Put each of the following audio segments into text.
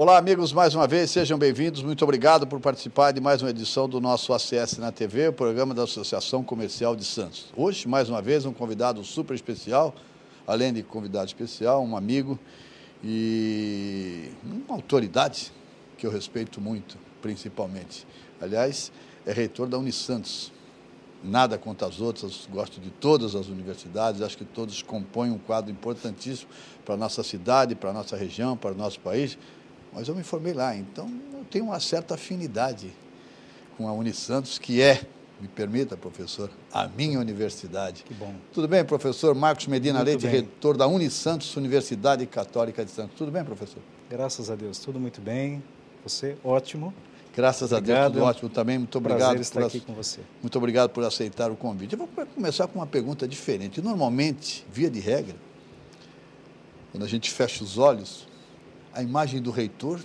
Olá, amigos, mais uma vez, sejam bem-vindos. Muito obrigado por participar de mais uma edição do nosso ACS na TV, o programa da Associação Comercial de Santos. Hoje, mais uma vez, um convidado super especial, além de convidado especial, um amigo e uma autoridade que eu respeito muito, principalmente. Aliás, é reitor da Unisantos. Nada contra as outras, gosto de todas as universidades, acho que todos compõem um quadro importantíssimo para a nossa cidade, para a nossa região, para o nosso país. Mas eu me formei lá, então eu tenho uma certa afinidade com a Unisantos, que é, me permita, professor, a minha universidade. Que bom. Tudo bem, professor Marcos Medina Muito Leite, bem. reitor da Unisantos, Universidade Católica de Santos. Tudo bem, professor? Graças a Deus, tudo muito bem. Você, ótimo. Graças Obrigado. a Deus, tudo ótimo também. Muito obrigado. Prazer estar aqui com você. Muito obrigado por aceitar o convite. Eu vou começar com uma pergunta diferente. Normalmente, via de regra, quando a gente fecha os olhos, a imagem do reitor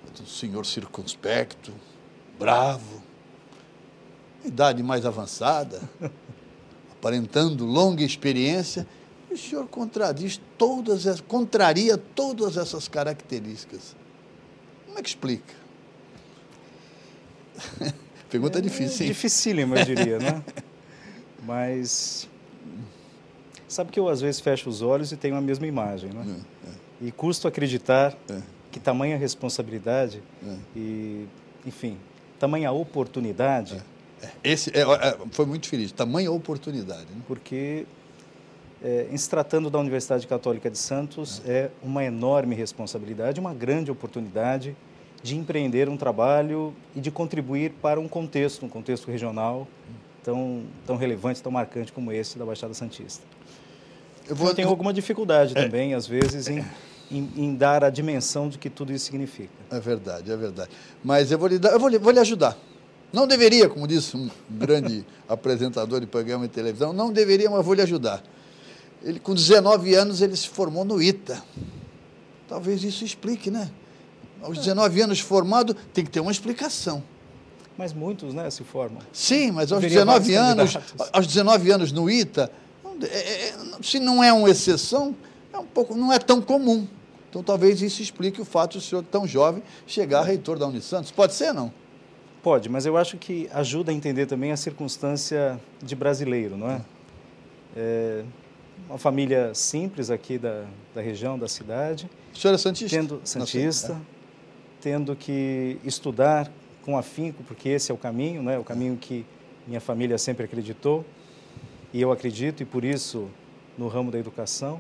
é do senhor circunspecto, bravo, idade mais avançada, aparentando longa experiência, e o senhor contraria todas essas características. Como é que explica? Pergunta difícil, hein? Dificílimo, eu diria, né? Mas sabe que eu às vezes fecho os olhos e tenho a mesma imagem, né? E custo acreditar que tamanha responsabilidade e, enfim, tamanha oportunidade. Esse foi muito feliz, tamanha oportunidade. Né? Porque, em se tratando da Universidade Católica de Santos, é uma enorme responsabilidade, uma grande oportunidade de empreender um trabalho e de contribuir para um contexto regional tão relevante, tão marcante como esse da Baixada Santista. Eu tenho alguma dificuldade também, às vezes, em dar a dimensão de que tudo isso significa. É verdade, é verdade. Mas eu vou lhe ajudar. Não deveria, como disse um grande apresentador de programa de televisão, não deveria, mas vou lhe ajudar. Ele, com 19 anos, ele se formou no ITA. Talvez isso explique, né? Aos 19 anos formado, tem que ter uma explicação. Mas muitos, né, se formam. Sim, mas aos 19 anos no ITA, se não é uma exceção, não é tão comum. Então, talvez isso explique o fato de o senhor, tão jovem, chegar a reitor da Unisantos. Pode ser, não? Pode, mas eu acho que ajuda a entender também a circunstância de brasileiro, não é? Uma família simples aqui da região, da cidade. O senhor é santista? Tendo que estudar com afinco, porque esse é o caminho, né? O caminho que minha família sempre acreditou, e eu acredito, e por isso no ramo da educação.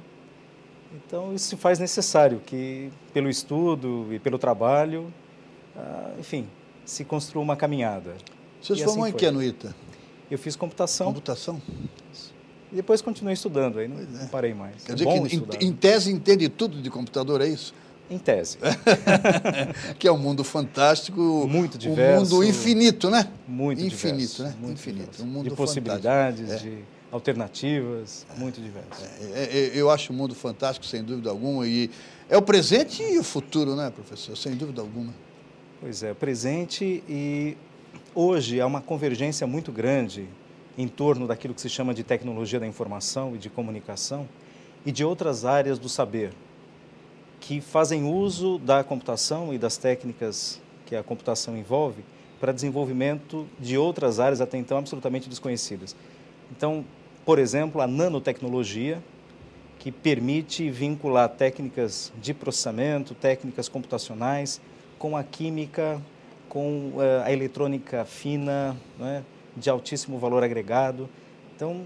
Então, isso se faz necessário que, pelo estudo e pelo trabalho, enfim, se construa uma caminhada. Você se formou em que no ITA? Eu fiz computação. Computação? E depois continuei estudando, aí não parei mais. Quer dizer que, em tese, entende tudo de computador, é isso? Em tese. Que é um mundo fantástico. Muito diverso. Um mundo infinito, né? Muito infinito, diverso. Né? Muito infinito. Diverso. Um mundo de possibilidades, de alternativas, muito diverso. Eu acho o mundo fantástico, sem dúvida alguma, e é o presente e o futuro, né, professor? Sem dúvida alguma. Pois é, o presente, e hoje há uma convergência muito grande em torno daquilo que se chama de tecnologia da informação e de comunicação e de outras áreas do saber, que fazem uso da computação e das técnicas que a computação envolve para desenvolvimento de outras áreas até então absolutamente desconhecidas. Então, por exemplo, a nanotecnologia, que permite vincular técnicas de processamento, técnicas computacionais, com a química, com a eletrônica fina, né, de altíssimo valor agregado. Então,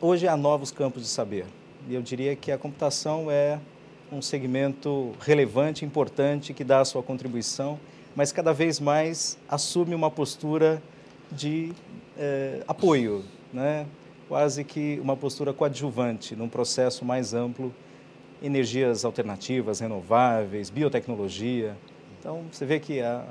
hoje há novos campos de saber. E eu diria que a computação é um segmento relevante, importante, que dá a sua contribuição, mas cada vez mais assume uma postura de apoio, né? Quase que uma postura coadjuvante num processo mais amplo, energias alternativas, renováveis, biotecnologia. Então, você vê que a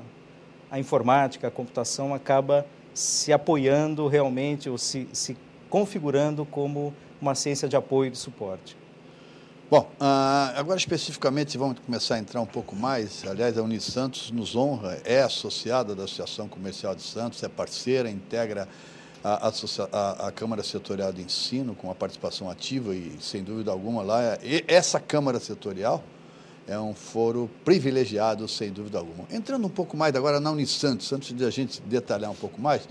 informática, a computação acaba se apoiando realmente, ou se configurando como uma ciência de apoio e de suporte. Bom, agora especificamente vamos começar a entrar um pouco mais. Aliás, a Unisantos nos honra, é associada da Associação Comercial de Santos, é parceira, integra a Câmara Setorial de Ensino com a participação ativa e, sem dúvida alguma, lá essa Câmara Setorial é um foro privilegiado, sem dúvida alguma. Entrando um pouco mais agora na Unisantos, antes de a gente detalhar um pouco mais,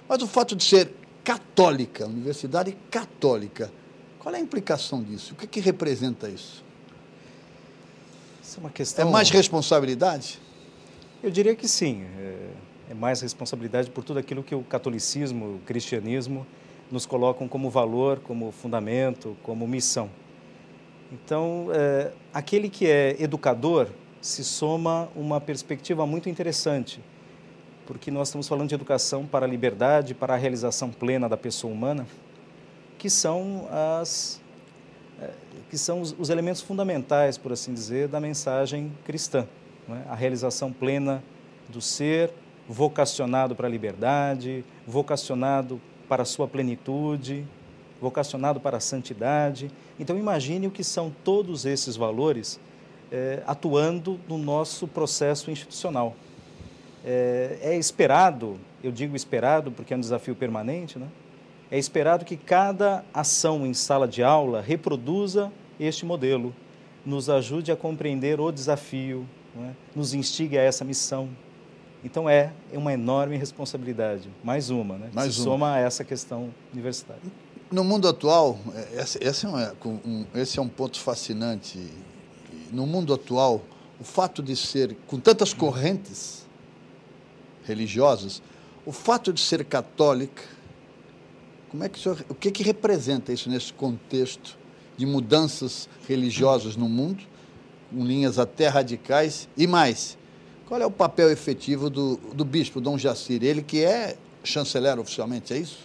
mas o fato de ser católica, universidade católica, qual é a implicação disso? O que representa isso? Isso é uma questão... É mais responsabilidade? Eu diria que sim. É mais responsabilidade por tudo aquilo que o catolicismo, o cristianismo nos colocam como valor, como fundamento, como missão. Então, aquele que é educador se soma uma perspectiva muito interessante, porque nós estamos falando de educação para a liberdade, para a realização plena da pessoa humana, que são os elementos fundamentais, por assim dizer, da mensagem cristã, não é? A realização plena do ser, vocacionado para a liberdade, vocacionado para a sua plenitude, vocacionado para a santidade. Então, imagine o que são todos esses valores atuando no nosso processo institucional. É esperado, eu digo esperado porque é um desafio permanente, né? É esperado que cada ação em sala de aula reproduza este modelo, nos ajude a compreender o desafio, não é? Nos instigue a essa missão. Então, é uma enorme responsabilidade, mais uma, né? Se soma a essa questão universitária. No mundo atual, esse é um ponto fascinante. No mundo atual, o fato de ser, com tantas correntes religiosas, o fato de ser católica, o que representa isso nesse contexto de mudanças religiosas no mundo, com linhas até radicais, e mais, qual é o papel efetivo do bispo Dom Jacir, ele que é chanceler oficialmente, é isso?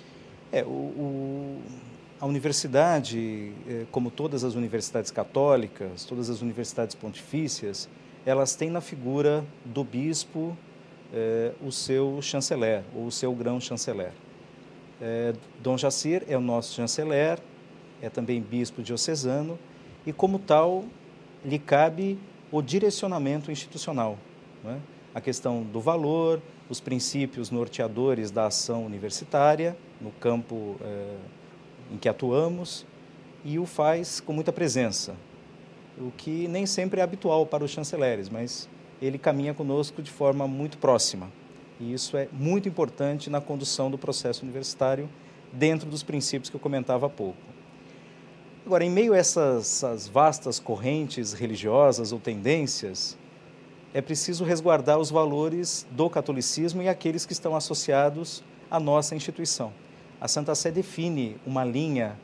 A universidade, como todas as universidades católicas, todas as universidades pontifícias, elas têm na figura do bispo o seu chanceler, ou o seu grão-chanceler. Dom Jacir é o nosso chanceler, é também bispo diocesano, e como tal, lhe cabe o direcionamento institucional, não é? A questão do valor, os princípios norteadores da ação universitária, no campo em que atuamos, e o faz com muita presença, o que nem sempre é habitual para os chanceleres, mas ele caminha conosco de forma muito próxima. E isso é muito importante na condução do processo universitário, dentro dos princípios que eu comentava há pouco. Agora, em meio a essas vastas correntes religiosas ou tendências, é preciso resguardar os valores do catolicismo e aqueles que estão associados à nossa instituição. A Santa Sé define uma linha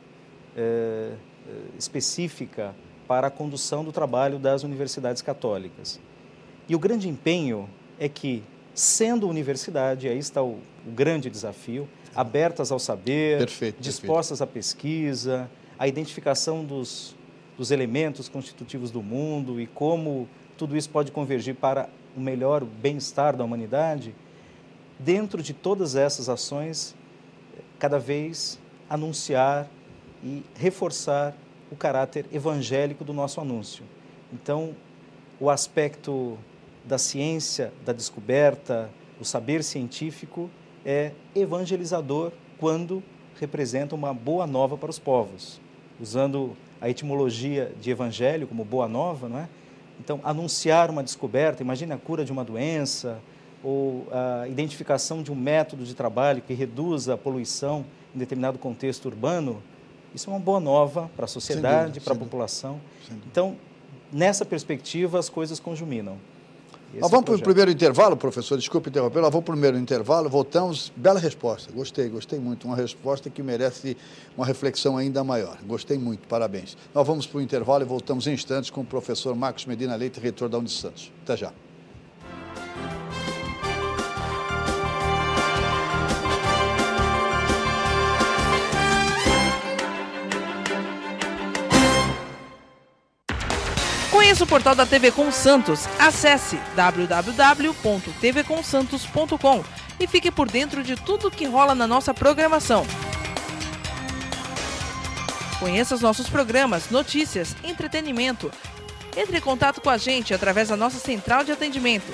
específica para a condução do trabalho das universidades católicas. E o grande empenho é que, sendo universidade, aí está o grande desafio, abertas ao saber, dispostas à pesquisa, à identificação dos elementos constitutivos do mundo e como tudo isso pode convergir para o melhor bem-estar da humanidade, dentro de todas essas ações, cada vez anunciar e reforçar o caráter evangélico do nosso anúncio. Então, o aspecto da ciência, da descoberta, o saber científico é evangelizador quando representa uma boa nova para os povos. Usando a etimologia de evangelho como boa nova, não é? Então, anunciar uma descoberta, imagine a cura de uma doença, ou a identificação de um método de trabalho que reduza a poluição em determinado contexto urbano, isso é uma boa nova para a sociedade, para a população. Então, nessa perspectiva, as coisas conjuminam. Nós vamos para o primeiro intervalo, professor, desculpe interromper, nós vamos para o primeiro intervalo, voltamos, bela resposta, gostei muito, uma resposta que merece uma reflexão ainda maior, gostei muito, parabéns. Nós vamos para o intervalo e voltamos em instantes com o professor Marcos Medina Leite, reitor da Unisantos. Até já. Conheça o portal da TV Com Santos. Acesse www.tvcomsantos.com e fique por dentro de tudo que rola na nossa programação. Conheça os nossos programas, notícias, entretenimento. Entre em contato com a gente através da nossa central de atendimento.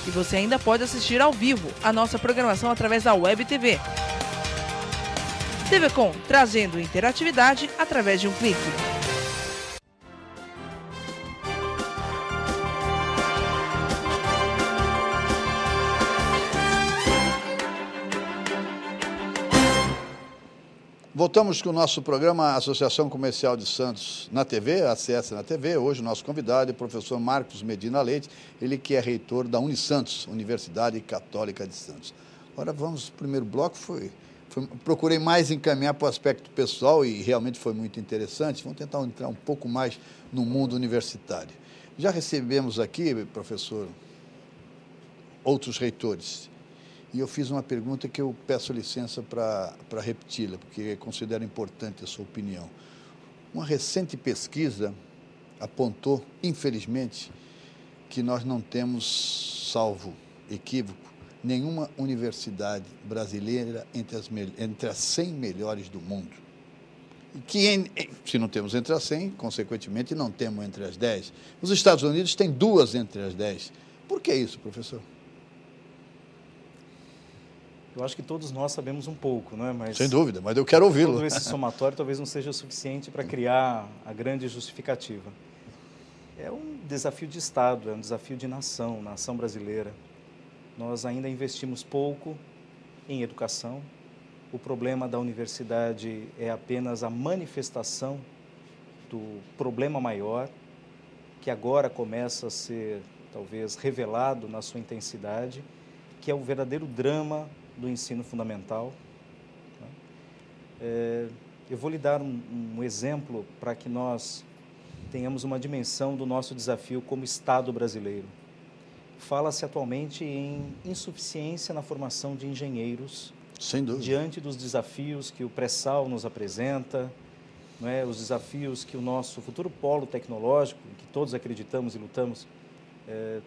E você ainda pode assistir ao vivo a nossa programação através da Web TV. TV Com, trazendo interatividade através de um clique. Voltamos com o nosso programa Associação Comercial de Santos na TV, ACS na TV. Hoje o nosso convidado é o professor Marcos Medina Leite, ele que é reitor da Unisantos, Universidade Católica de Santos. Agora vamos, o primeiro bloco procurei mais encaminhar para o aspecto pessoal e realmente foi muito interessante. Vamos tentar entrar um pouco mais no mundo universitário. Já recebemos aqui, professor, outros reitores. E eu fiz uma pergunta que eu peço licença para repeti-la, porque considero importante a sua opinião. Uma recente pesquisa apontou, infelizmente, que nós não temos, salvo equívoco, nenhuma universidade brasileira entre as 100 melhores do mundo. E que, se não temos entre as 100, consequentemente, não temos entre as 10. Os Estados Unidos têm 2 entre as 10. Por que isso, professor? Eu acho que todos nós sabemos um pouco, não é? Mas sem dúvida, mas eu quero ouvi-lo. Todo esse somatório talvez não seja suficiente para criar a grande justificativa. É um desafio de Estado, é um desafio de nação brasileira. Nós ainda investimos pouco em educação. O problema da universidade é apenas a manifestação do problema maior, que agora começa a ser, talvez, revelado na sua intensidade, que é o verdadeiro drama do ensino fundamental. Eu vou lhe dar um exemplo para que nós tenhamos uma dimensão do nosso desafio como Estado brasileiro. Fala-se atualmente em insuficiência na formação de engenheiros, sem dúvida, diante dos desafios que o pré-sal nos apresenta, não é? Os desafios que o nosso futuro polo tecnológico, que todos acreditamos e lutamos,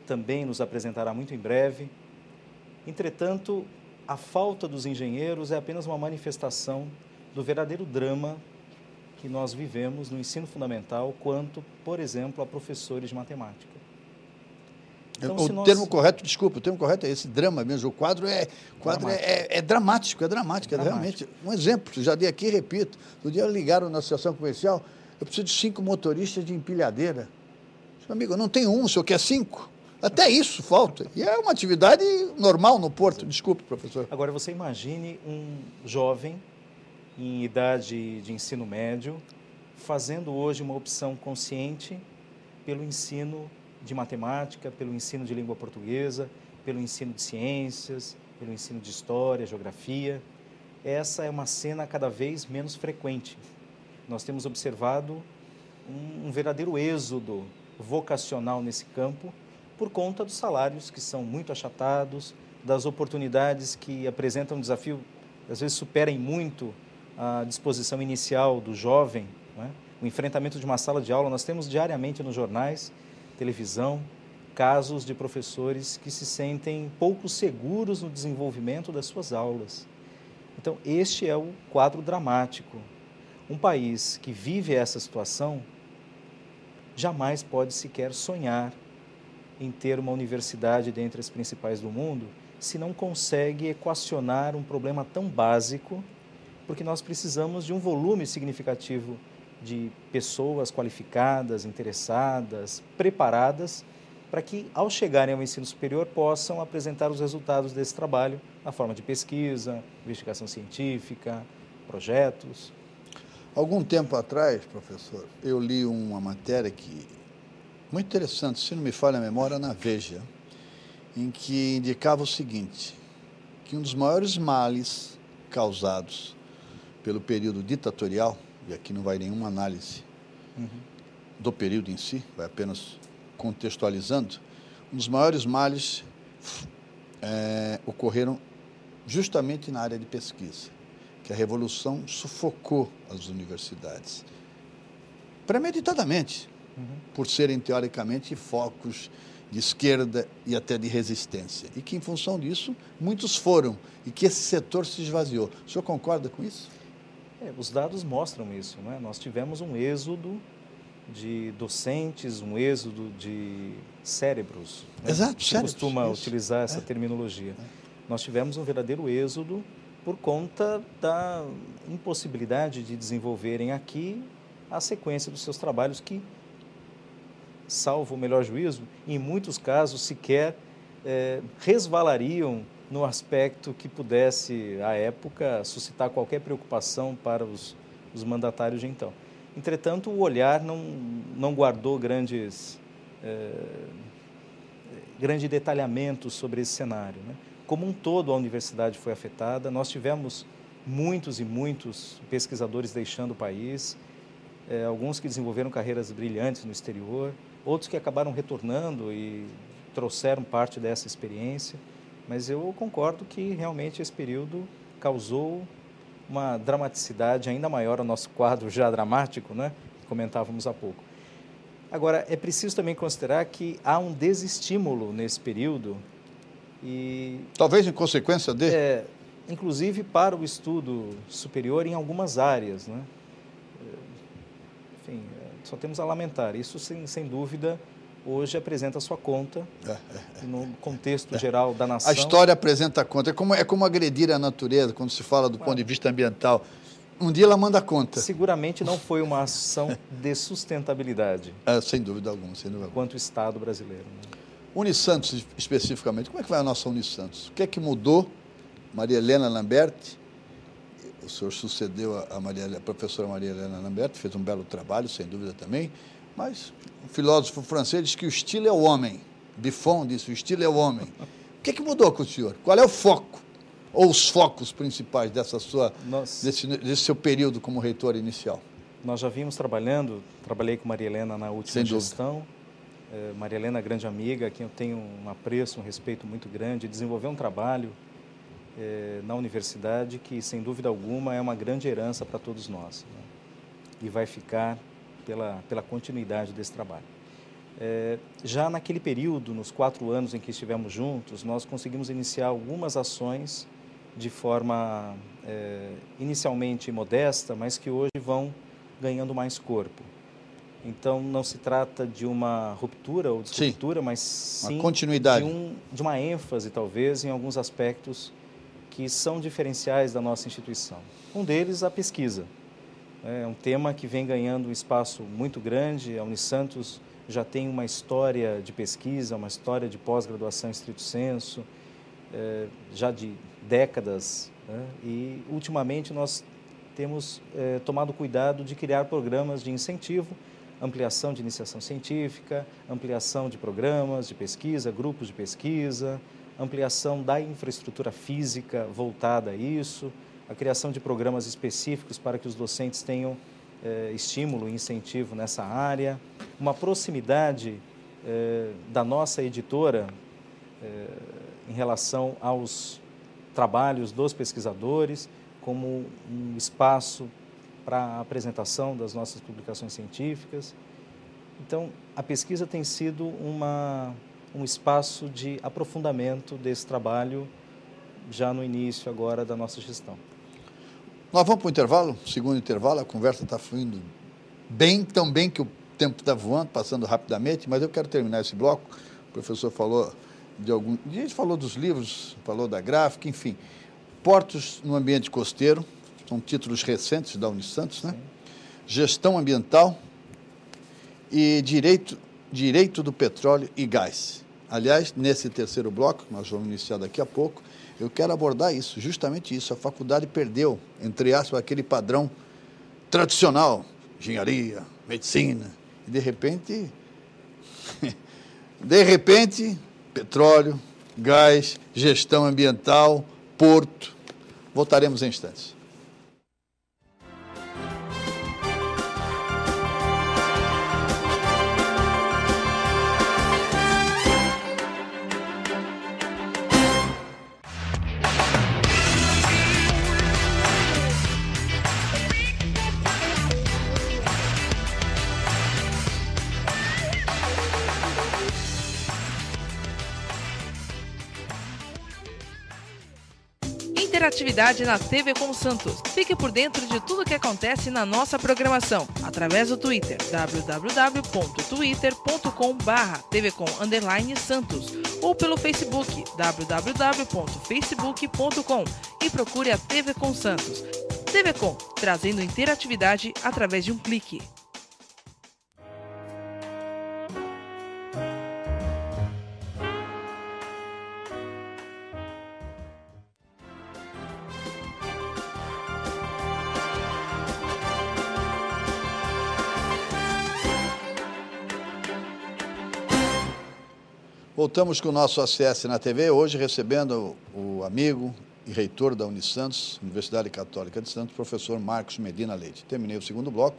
também nos apresentará muito em breve. Entretanto, a falta dos engenheiros é apenas uma manifestação do verdadeiro drama que nós vivemos no ensino fundamental quanto, por exemplo, a professores de matemática. Então, o termo correto é esse, drama mesmo. O quadro é dramático, é realmente um exemplo. Já dei aqui e repito. No dia ligaram na associação comercial, eu preciso de 5 motoristas de empilhadeira. Meu amigo, eu não tenho um, o senhor quer 5? Até isso falta. E é uma atividade normal no Porto. Desculpe, professor. Agora, você imagine um jovem em idade de ensino médio fazendo hoje uma opção consciente pelo ensino de matemática, pelo ensino de língua portuguesa, pelo ensino de ciências, pelo ensino de história, geografia. Essa é uma cena cada vez menos frequente. Nós temos observado um verdadeiro êxodo vocacional nesse campo, por conta dos salários que são muito achatados, das oportunidades que apresentam um desafio, às vezes superem muito a disposição inicial do jovem, não é? O enfrentamento de uma sala de aula, nós temos diariamente nos jornais, televisão, casos de professores que se sentem pouco seguros no desenvolvimento das suas aulas. Então, este é o quadro dramático. Um país que vive essa situação jamais pode sequer sonhar em ter uma universidade dentre as principais do mundo, se não consegue equacionar um problema tão básico, porque nós precisamos de um volume significativo de pessoas qualificadas, interessadas, preparadas, para que, ao chegarem ao ensino superior, possam apresentar os resultados desse trabalho na forma de pesquisa, investigação científica, projetos. Algum tempo atrás, professor, eu li uma matéria muito interessante, se não me falha a memória, na Veja, em que indicava o seguinte, que um dos maiores males causados pelo período ditatorial, e aqui não vai nenhuma análise do período em si, vai apenas contextualizando, um dos maiores males ocorreram justamente na área de pesquisa, que a Revolução sufocou as universidades, premeditadamente, por serem, teoricamente, focos de esquerda e até de resistência. E que, em função disso, muitos foram, e que esse setor se esvaziou. O senhor concorda com isso? Os dados mostram isso, não é? Nós tivemos um êxodo de docentes, um êxodo de cérebros. Né? Exato, cérebros. Se costuma utilizar essa terminologia. Nós tivemos um verdadeiro êxodo por conta da impossibilidade de desenvolverem aqui a sequência dos seus trabalhos que, salvo o melhor juízo, em muitos casos sequer resvalariam no aspecto que pudesse, à época, suscitar qualquer preocupação para os mandatários de então. Entretanto, o olhar não guardou grande detalhamento sobre esse cenário, né? Como um todo, a universidade foi afetada, nós tivemos muitos e muitos pesquisadores deixando o país, alguns que desenvolveram carreiras brilhantes no exterior, outros que acabaram retornando e trouxeram parte dessa experiência, mas eu concordo que realmente esse período causou uma dramaticidade ainda maior ao nosso quadro já dramático, né? Que comentávamos há pouco. Agora, é preciso também considerar que há um desestímulo nesse período e... Talvez em consequência de... inclusive para o estudo superior em algumas áreas, né? Enfim, só temos a lamentar. Isso, sem dúvida, hoje apresenta a sua conta no contexto geral da nação. A história apresenta a conta. É como agredir a natureza, quando se fala do ponto de vista ambiental. Um dia ela manda conta. Seguramente não foi uma ação de sustentabilidade. Sem dúvida alguma, sem dúvida alguma. Quanto o Estado brasileiro. Né? Unisantos, especificamente, como é que vai a nossa Unisantos? O que é que mudou? Maria Helena Lamberti, o senhor sucedeu a professora Maria Helena Lamberti, fez um belo trabalho, sem dúvida também, mas um filósofo francês diz que o estilo é o homem. Buffon disse, o estilo é o homem. O que é que mudou com o senhor? Qual é o foco, ou os focos principais desse seu período como reitor inicial? Nós já vimos trabalhei com Maria Helena na última gestão. Maria Helena, grande amiga, a quem eu tenho um apreço, um respeito muito grande, desenvolveu um trabalho na universidade que, sem dúvida alguma, é uma grande herança para todos nós, né? E vai ficar pela continuidade desse trabalho. Já naquele período, nos 4 anos em que estivemos juntos, nós conseguimos iniciar algumas ações de forma inicialmente modesta, mas que hoje vão ganhando mais corpo. Então, não se trata de uma ruptura ou disruptura, mas sim uma continuidade. De uma ênfase, talvez, em alguns aspectos que são diferenciais da nossa instituição. Um deles, a pesquisa. É um tema que vem ganhando um espaço muito grande. A Unisantos já tem uma história de pesquisa, uma história de pós-graduação em estrito sensu, já de décadas, né? E, ultimamente, nós temos tomado cuidado de criar programas de incentivo, ampliação de iniciação científica, ampliação de programas de pesquisa, grupos de pesquisa, ampliação da infraestrutura física voltada a isso, a criação de programas específicos para que os docentes tenham estímulo e incentivo nessa área, uma proximidade da nossa editora em relação aos trabalhos dos pesquisadores, como um espaço para a apresentação das nossas publicações científicas. Então, a pesquisa tem sido um espaço de aprofundamento desse trabalho já no início agora da nossa gestão. Nós vamos para o intervalo, segundo intervalo, a conversa está fluindo bem, tão bem que o tempo está voando, passando rapidamente, mas eu quero terminar esse bloco. O professor falou a gente falou dos livros, falou da gráfica, enfim. Portos no ambiente costeiro, são títulos recentes da Unisantos, né? Gestão ambiental e direito do petróleo e gás. Aliás, nesse terceiro bloco, que nós vamos iniciar daqui a pouco, eu quero abordar isso, justamente isso. A faculdade perdeu, entre aspas, aquele padrão tradicional, engenharia, medicina, e de repente, petróleo, gás, gestão ambiental, porto. Voltaremos em instantes. Interatividade na TV com Santos. Fique por dentro de tudo o que acontece na nossa programação, através do Twitter, www.twitter.com/tvcom_santos ou pelo Facebook, www.facebook.com, e procure a TV com Santos. TV Com, trazendo interatividade através de um clique. Voltamos com o nosso ACS na TV, hoje recebendo o amigo e reitor da Unisantos, Universidade Católica de Santos, professor Marcos Medina Leite. Terminei o segundo bloco,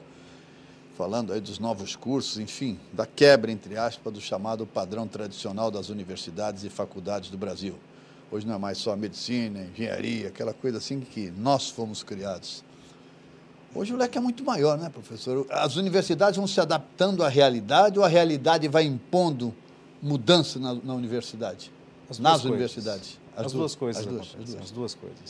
falando aí dos novos cursos, enfim, da quebra, entre aspas, do chamado padrão tradicional das universidades e faculdades do Brasil. Hoje não é mais só medicina, engenharia, aquela coisa assim que nós fomos criados. Hoje o leque é muito maior, né, professor? As universidades vão se adaptando à realidade ou a realidade vai impondo mudança na universidade? Nas universidades? As duas coisas.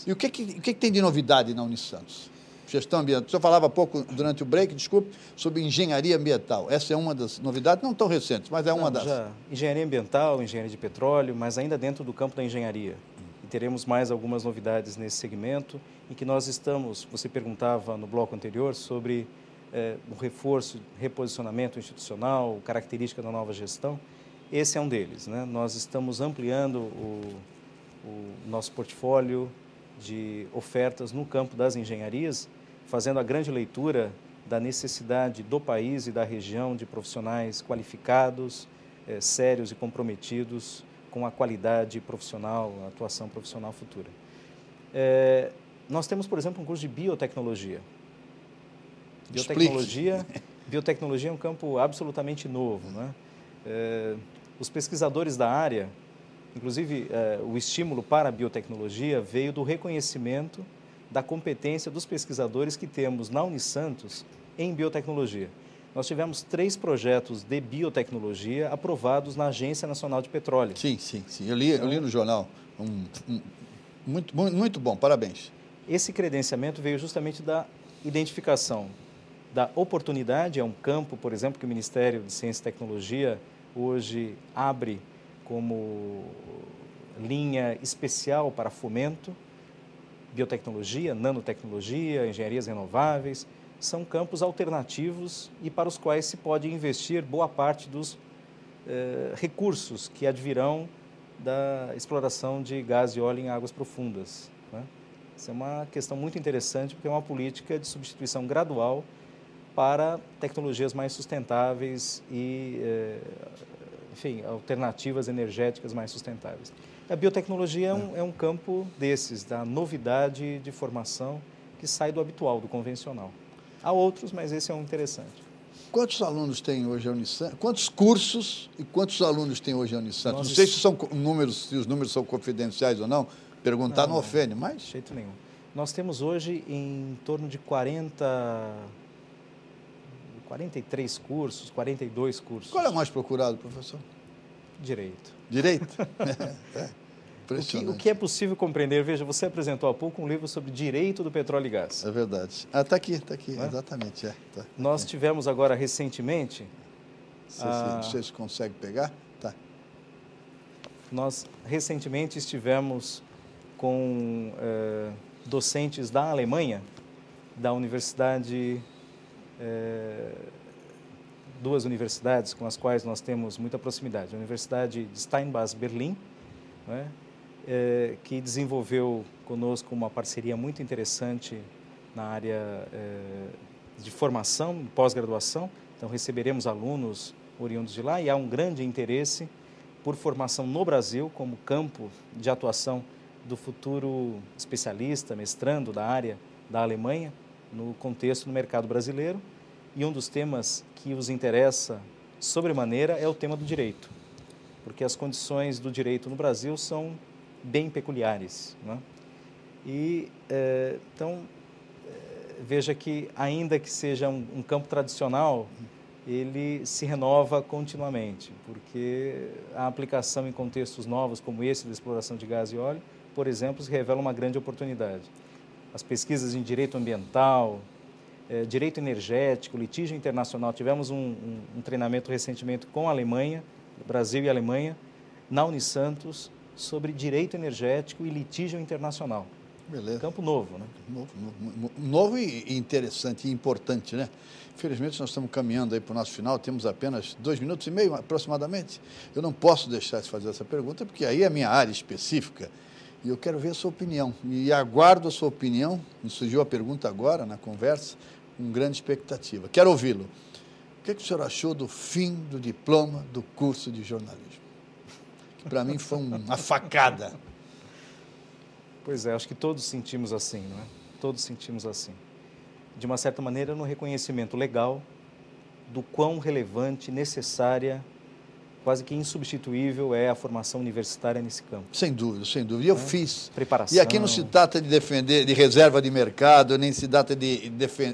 E o que tem de novidade na Unisantos? Gestão ambiental. O senhor falava há pouco, durante o break, desculpe, sobre engenharia ambiental. Essa é uma das novidades, não tão recentes, mas é uma das. Engenharia ambiental, engenharia de petróleo, mas ainda dentro do campo da engenharia. E teremos mais algumas novidades nesse segmento, em que nós estamos, você perguntava no bloco anterior, sobre o reforço, reposicionamento institucional, característica da nova gestão. Esse é um deles, né? Nós estamos ampliando o nosso portfólio de ofertas no campo das engenharias, fazendo a grande leitura da necessidade do país e da região de profissionais qualificados, sérios e comprometidos com a qualidade profissional, a atuação profissional futura. Nós temos, por exemplo, um curso de biotecnologia. Biotecnologia é um campo absolutamente novo, né? Os pesquisadores da área, inclusive o estímulo para a biotecnologia veio do reconhecimento da competência dos pesquisadores que temos na Unisantos em biotecnologia. Nós tivemos 3 projetos de biotecnologia aprovados na Agência Nacional de Petróleo. Sim. Eu li no jornal. Muito bom, parabéns. Esse credenciamento veio justamente da identificação da oportunidade, é um campo, por exemplo, que o Ministério de Ciência e Tecnologia hoje abre como linha especial para fomento, biotecnologia, nanotecnologia, engenharias renováveis, são campos alternativos e para os quais se pode investir boa parte dos recursos que advirão da exploração de gás e óleo em águas profundas, né? Isso é uma questão muito interessante, porque é uma política de substituição gradual para tecnologias mais sustentáveis e, enfim, alternativas energéticas mais sustentáveis. A biotecnologia é um campo desses, da novidade de formação que sai do habitual, do convencional. Há outros, mas esse é um interessante. Quantos alunos tem hoje a Unisantos? Quantos cursos e quantos alunos tem hoje a Unisantos? Não sei se os números são confidenciais ou não, perguntar não ofende, mas... De jeito nenhum. Nós temos hoje em torno de 43 cursos, 42 cursos. Qual é o mais procurado, professor? Direito. Direito? O que é possível compreender? Veja, você apresentou há pouco um livro sobre direito do petróleo e gás. É verdade. Está aqui, exatamente. Tá. Nós tivemos agora recentemente... Vocês conseguem pegar? Tá. Nós recentemente estivemos com docentes da Alemanha, da universidade... duas universidades com as quais nós temos muita proximidade. A Universidade de Steinbach, Berlim, né, que desenvolveu conosco uma parceria muito interessante na área de formação, pós-graduação. Então, receberemos alunos oriundos de lá e há um grande interesse por formação no Brasil como campo de atuação do futuro especialista, mestrando da área da Alemanha, no contexto do mercado brasileiro. E um dos temas que os interessa sobremaneira é o tema do direito, porque as condições do direito no Brasil são bem peculiares, né? E, então, veja que, ainda que seja um campo tradicional, ele se renova continuamente, porque a aplicação em contextos novos, como esse da exploração de gás e óleo, por exemplo, se revela uma grande oportunidade. As pesquisas em direito ambiental, direito energético, litígio internacional. Tivemos um treinamento recentemente com a Alemanha, Brasil e Alemanha, na Unisantos, sobre direito energético e litígio internacional. Beleza. Campo novo, né? Novo e interessante e importante, né? Infelizmente, nós estamos caminhando aí para o nosso final, temos apenas 2 minutos e meio, aproximadamente. Eu não posso deixar de fazer essa pergunta, porque aí é a minha área específica e eu quero ver a sua opinião. E aguardo a sua opinião, me surgiu a pergunta agora, na conversa, com grande expectativa. Quero ouvi-lo. O que o senhor achou do fim do diploma do curso de jornalismo? que para mim foi uma facada. Pois é, acho que todos sentimos assim, não é? Todos sentimos assim. De uma certa maneira, no reconhecimento legal do quão relevante, necessária, quase que insubstituível é a formação universitária nesse campo. Sem dúvida, sem dúvida. E eu fiz. Preparação. E aqui não se trata de defender, de reserva de mercado, nem se trata de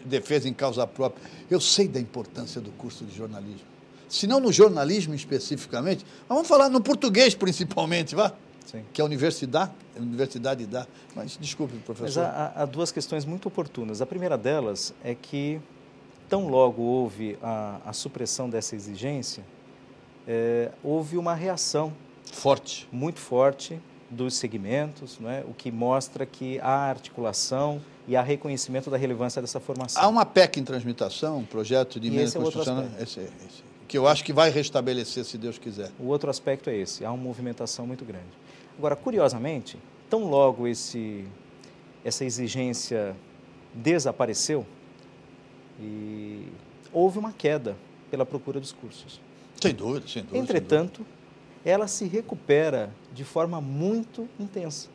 defesa em causa própria. Eu sei da importância do curso de jornalismo. Se não no jornalismo especificamente, mas vamos falar no português principalmente, vá? Sim. Que a universidade dá. Mas, desculpe, professor. Mas há duas questões muito oportunas. A primeira delas é que, tão logo houve a supressão dessa exigência, houve uma reação forte, muito forte dos segmentos, não é? O que mostra que há articulação e há reconhecimento da relevância dessa formação. Há uma PEC em transmutação, um projeto de emenda constitucional, esse, que eu acho que vai restabelecer, se Deus quiser. O outro aspecto é esse, há uma movimentação muito grande. Agora, curiosamente, tão logo essa exigência desapareceu, e houve uma queda pela procura dos cursos. Sem dúvida, sem dúvida. Entretanto, ela se recupera de forma muito intensa.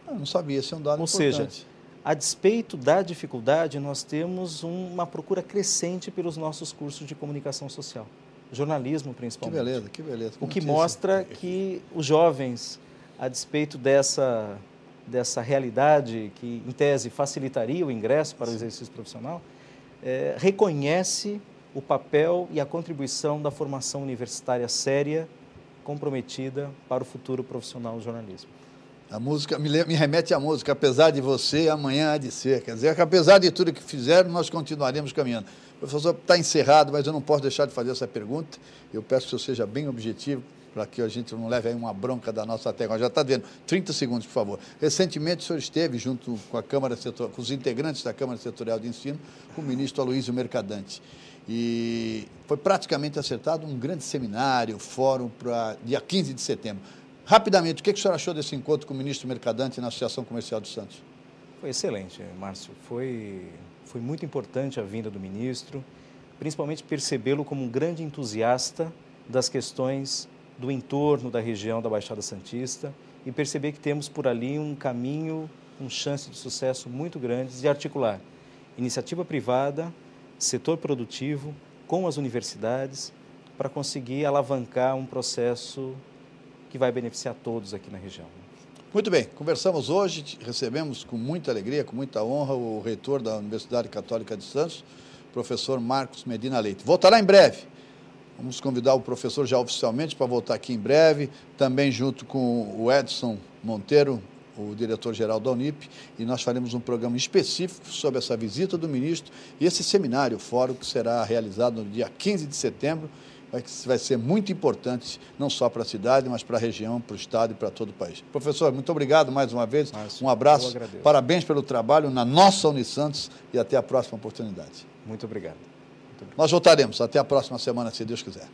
Eu não sabia, esse é um dado importante. Ou seja, a despeito da dificuldade, nós temos uma procura crescente pelos nossos cursos de comunicação social, jornalismo principalmente. Que beleza, que beleza. O que mostra que os jovens, a despeito dessa realidade que, em tese, facilitaria o ingresso para o exercício profissional, reconhece o papel e a contribuição da formação universitária séria, comprometida para o futuro profissional do jornalismo. A música me remete à música, apesar de você, amanhã há de ser. Quer dizer, que apesar de tudo que fizeram, nós continuaremos caminhando. O professor, está encerrado, mas eu não posso deixar de fazer essa pergunta. Eu peço que o senhor seja bem objetivo, para que a gente não leve aí uma bronca da nossa técnica. Já está dentro. 30 segundos, por favor. Recentemente, o senhor esteve junto com a Câmara Setorial, com os integrantes da Câmara Setorial de Ensino, com o ministro Aloysio Mercadante. E foi praticamente acertado um grande seminário, fórum, para dia 15 de setembro. Rapidamente, o que o senhor achou desse encontro com o ministro Mercadante na Associação Comercial de Santos? Foi excelente, Márcio. Foi muito importante a vinda do ministro, principalmente percebê-lo como um grande entusiasta das questões do entorno da região da Baixada Santista e perceber que temos por ali um caminho, com chance de sucesso muito grandes de articular iniciativa privada, setor produtivo, com as universidades, para conseguir alavancar um processo que vai beneficiar todos aqui na região. Muito bem, conversamos hoje, recebemos com muita alegria, com muita honra, o reitor da Universidade Católica de Santos, professor Marcos Medina Leite. Voltará em breve. Vamos convidar o professor já oficialmente para voltar aqui em breve, também junto com o Edson Monteiro, o diretor-geral da Unip, e nós faremos um programa específico sobre essa visita do ministro e esse seminário, fórum, que será realizado no dia 15 de setembro, vai ser muito importante, não só para a cidade, mas para a região, para o estado e para todo o país. Professor, muito obrigado mais uma vez, Márcio, um abraço, parabéns pelo trabalho na nossa Unisantos e até a próxima oportunidade. Muito obrigado. Nós voltaremos, até a próxima semana, se Deus quiser.